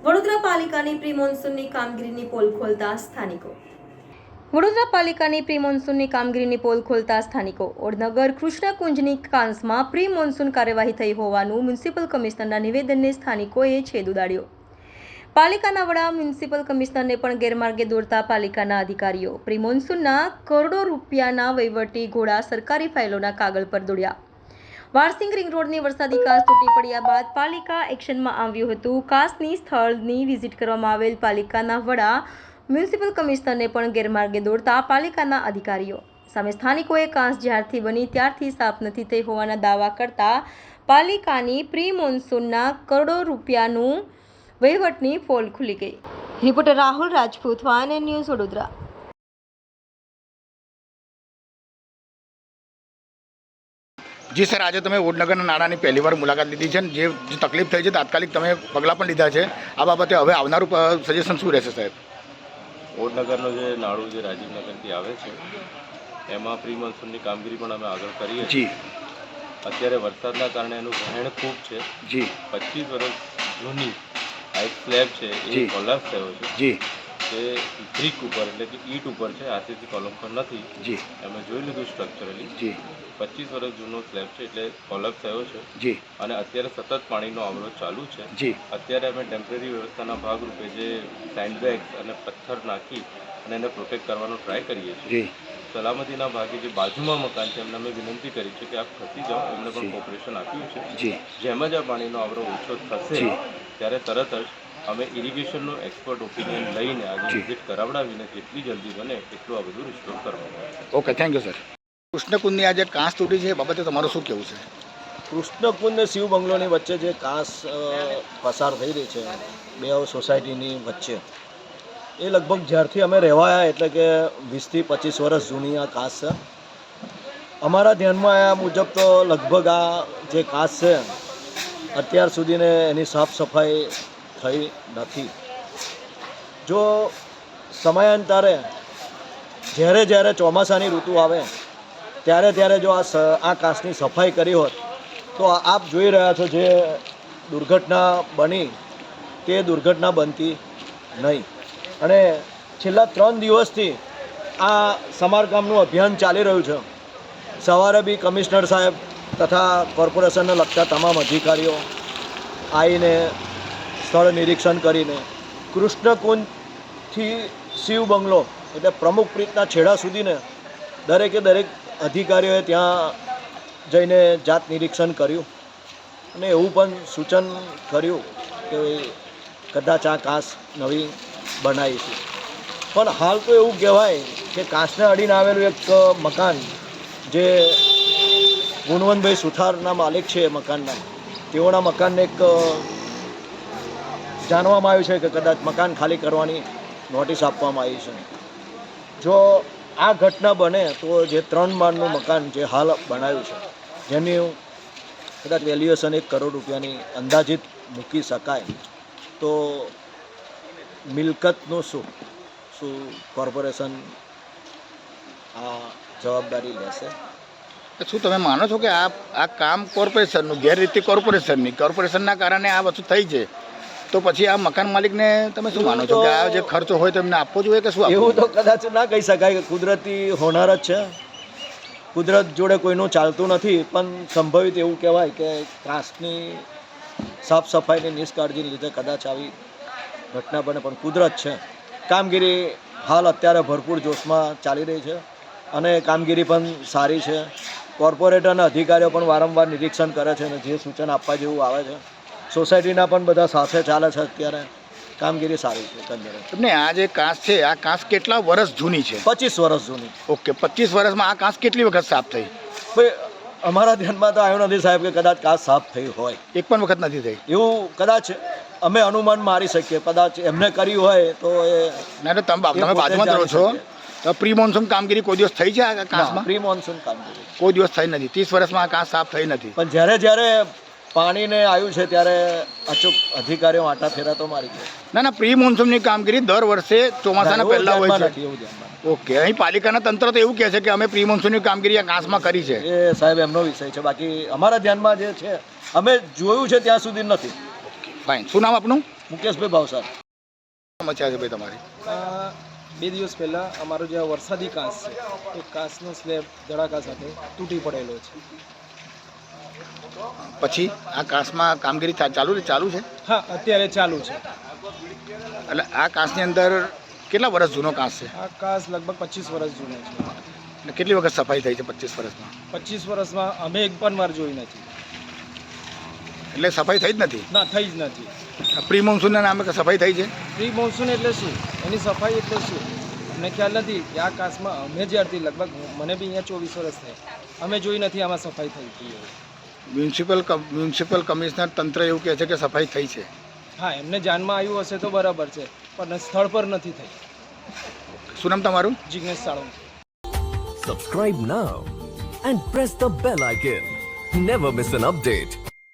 વડોદરા પાલિકાની પ્રી મોન્સૂનની કામગીરીની પોલ ખોલતા સ્થાનિકો. વડોદરા પાલિકાની પ્રી મોન્સૂનની કામગીરીની પોલ ખોલતા સ્થાનિકો. વડનગર કૃષ્ણકુંજની કાંસમાં પ્રી મોન્સૂન કાર્યવાહી થઈ હોવાનું મ્યુનિસિપલ કમિશનરના નિવેદનને સ્થાનિકોએ છેદ ઉડાડ્યો. પાલિકાના વડા મ્યુનિસિપલ કમિશનરને પણ ગેરમાર્ગે દોરતા પાલિકાના અધિકારીઓ પ્રી મોન્સૂનના કરોડો રૂપિયાના વહીવટી ઘોડા સરકારી ફાઇલોના કાગળ પર દોડ્યા. વારસિંગ રિંગ રોડની વરસાદી કાંસ તૂટી પડ્યા બાદ પાલિકા એક્શનમાં આવ્યું હતું. કાંસની સ્થળની વિઝિટ કરવામાં આવેલ પાલિકાના વડા મ્યુનિસિપલ કમિશનરને પણ ગેરમાર્ગે દોડતા પાલિકાના અધિકારીઓ સામે સ્થાનિકોએ કાંસ જ્યારથી બની ત્યારથી સાફ નથી થઈ હોવાના દાવા કરતા પાલિકાની પ્રી મોન્સૂનના કરોડો રૂપિયાનું વહીવટની પોલ ખુલી ગઈ. રિપોર્ટર રાહુલ રાજપૂત, વાન ન્યૂઝ, વડોદરા. જી સર, આજે તમે વડનગરના નાળાની પહેલી વાર મુલાકાત લીધી છે. જે તકલીફ થઈ છે તાત્કાલિક તમે પગલાં પણ લીધા છે. આ બાબતે હવે આવનારું સજેશન શું રહેશે સાહેબ? વડનગરનું જે નાળું જે રાજીવનગરથી આવે છે એમાં પ્રી મોન્સૂનની કામગીરી પણ અમે આગળ કરીએ જી. અત્યારે વરસાદના કારણે એનું વહેણ ખૂબ છે. જી. 25 વર્ષ જૂની આ એક સ્લેબ છે એ કોલાપ્સ થયો છે. જી. જે બ્રિક ઉપર એટલે કે ઈંટ ઉપર છે, આરસીસી કોલમ પર નથી. જી. અમે જોઈ લીધું સ્ટ્રક્ચરલી. જી. 25 વર્ષ જૂનો સ્લેબ છે એટલે કોલાપ્સ થયો છે. જી. અને અત્યારે સતત પાણીનો અવરોધ ચાલુ છે. જી. અત્યારે અમે ટેમ્પરરી વ્યવસ્થાના ભાગરૂપે જે સેન્ડબેગ્સ અને પથ્થર નાખી અને એને પ્રોટેક્ટ કરવાનો ટ્રાય કરીએ છીએ. જી. સલામતીના ભાગે જે બાજુમાં મકાન છે એમને અમે વિનંતી કરી છે કે આપ ખસી જાઓ. એમને પણ કોઓપરેશન આપ્યું છે. જી. જેમ જ આ પાણીનો આવરો ઓછો થશે ત્યારે તરત જ અમે ઇરિગેશનનો એક્સપર્ટ ઓપિનિયન લઈને આજે વિઝિટ કરાવડાવીને જેટલી જલ્દી બને એટલું આ બધું રિસ્ટોર કરવામાં આવે. Okay, thank you sir. કૃષ્ણકુંજની આ જે કાંસ તૂટી છે એ બાબતે તમારું શું કહેવું છે? કૃષ્ણકુંજ ને શિવ બંગલોની વચ્ચે જે કાંસ પસાર થઈ રહી છે બે સોસાયટીની વચ્ચે, એ લગભગ જ્યારથી અમે રહેવાયા એટલે કે 20 થી 25 વર્ષ જૂની આ કાંસ છે. અમારા ધ્યાનમાં આવ્યા મુજબ તો લગભગ આ જે કાંસ છે અત્યાર સુધીને એની સાફ સફાઈ થઈ નથી. જો સમયાંતરે જ્યારે ચોમાસાની ઋતુ આવે ત્યારે જો આ કાંસની સફાઈ કરી હોત તો આપ જોઈ રહ્યા છો જે દુર્ઘટના બની તે દુર્ઘટના બનતી નહીં. અને છેલ્લા 3 દિવસથી આ સમારકામનું અભિયાન ચાલી રહ્યું છે. સવારે બી કમિશનર સાહેબ તથા કોર્પોરેશનને લગતા તમામ અધિકારીઓ આવીને સ્થળ નિરીક્ષણ કરીને કૃષ્ણકુંજથી શિવ બંગલો એટલે પ્રમુખ પ્રીતના છેડા સુધીને દરેક અધિકારીઓએ ત્યાં જઈને જાત નિરીક્ષણ કર્યું અને એવું પણ સૂચન કર્યું કે કદાચ આ કાંસ નવી બનાવી છે. પણ હાલ તો એવું કહેવાય કે કાંસને અડીને આવેલું એક મકાન જે ગુણવંતભાઈ સુથારના માલિક છે મકાનના, તેઓના મકાનને એક જાણવામાં આવ્યું છે કે કદાચ મકાન ખાલી કરવાની નોટિસ આપવામાં આવી છે. જો આ ઘટના બને તો જે 3 માળનું મકાન જે હાલ બનાવ્યું છે જેની કદાચ વેલ્યુએશન 1 કરોડ રૂપિયાની અંદાજિત મૂકી શકાય, તો મિલકતનું શું કોર્પોરેશન આ જવાબદારી લેશે? શું તમે માનો છો કે આ કામ કોર્પોરેશનનું, ગેરરીતિ કોર્પોરેશનના કારણે આ વસ્તુ થઈ છે, તો પછી આ મકાન માલિકને તમે શું માનો છો કે આ જે ખર્ચો હોય તો એમને આપવો જોઈએ કે શું? એવું તો કદાચ ના કહી શકાય કે કુદરતી હોનાર જ છે. કુદરત જોડે કોઈનું ચાલતું નથી, પણ સંભવિત એવું કહેવાય કે કાંસની સાફ સફાઈની નિષ્કાળજીને લીધે કદાચ આવી ઘટના બને. પણ કુદરત છે. કામગીરી હાલ અત્યારે ભરપૂર જોશમાં ચાલી રહી છે અને કામગીરી પણ સારી છે. કોર્પોરેટરના અધિકારીઓ પણ વારંવાર નિરીક્ષણ કરે છે અને જે સૂચન આપવા જેવું આવે છે. સોસાયટીના પણ બધા સાથે ચાલે છે. અત્યારે કામગીરી સારી છે. તમને આ જે કાંસ છે, આ કાંસ કેટલા વર્ષ જૂની છે? 25 વર્ષ જૂની. ઓકે, 25 વર્ષમાં આ કાંસ કેટલી વખત સાફ થઈ? ભાઈ અમારા ધ્યાનમાં તો આવ્યું નથી સાહેબ કે કદાચ કાંસ સાફ થઈ હોય. એક પણ વખત નથી થઈ એવું કદાચ અમે અનુમાન મારી શકીએ. કદાચ એમને કર્યું હોય તો એ ના, તો તમે બાજુમાં રહો છો તો પ્રી મોન્સૂન કામગીરી કોઈ દિવસ થઈ છે આ કાંસમાં? પ્રી મોન્સૂન કામગીરી કોઈ દિવસ થઈ નથી. 30 વર્ષમાં આ કાંસ સાફ થઈ નથી. પણ જ્યારે પાણીને આવ્યું છે ત્યારે અચૂક અધિકારીઓ આટા ફેરા તો મારી ગયા. ના, પ્રી મોન્સૂનની કામગીરી દર વર્ષે ચોમાસાના પહેલા હોય છે. ઓકે, અહીં પાલિકાના તંત્ર તો એવું કહે છે કે અમે પ્રી મોન્સૂનની કામગીરી આ કાંસમાં કરી છે. એ સાહેબ એમનો વિષય છે. બાકી અમારા ધ્યાનમાં જે છે અમે જોયું છે ત્યાં સુધી નથી. ફાઇન. શું નામ આપનું? મુકેશભાઈ ભાવસાર. સમસ્યા છે ભાઈ તમારી? 2 દિવસ પહેલાં અમારો જે વરસાદી કાંસ છે એ કાંસનો સ્લેબ ધડાકા સાથે તૂટી પડેલો છે. પછી આ કાંસમાં કામગીરી ચાલુ છે? હા, અત્યારે ચાલુ છે. એટલે આ કાંસની અંદર કેટલા વર્ષ જૂનો કાંસ છે? આ કાંસ લગભગ 25 વર્ષ જૂનો છે. અને કેટલી વખત સફાઈ થઈ છે 25 વર્ષમાં? 25 વર્ષમાં અમે એક પણ વાર જોઈ નથી. એટલે સફાઈ થઈ જ નથી? ના, થઈ જ નથી. પ્રી મોન્સૂનના નામે કે સફાઈ થઈ છે? પ્રી મોન્સૂન એટલે શું, એની સફાઈ એટલે શું અમને ખ્યાલ નથી. કે આ કાંસમાં અમે જ્યારથી લગભગ મને બી અહીંયા 24 વર્ષ થયા, અમે જોઈ નથી આમાં સફાઈ થઈ હતી. મ્યુનિસિપલ કમિશનર તંત્ર એવું કહે છે કે સફાઈ થઈ છે. હા, એમને જાનમાં આવ્યું હશે તો બરાબર છે, પણ સ્થળ પર નથી થઈ. શું નામ તમારું? Jignesh સાળંગ. Subscribe now and press the bell icon. Never miss an update.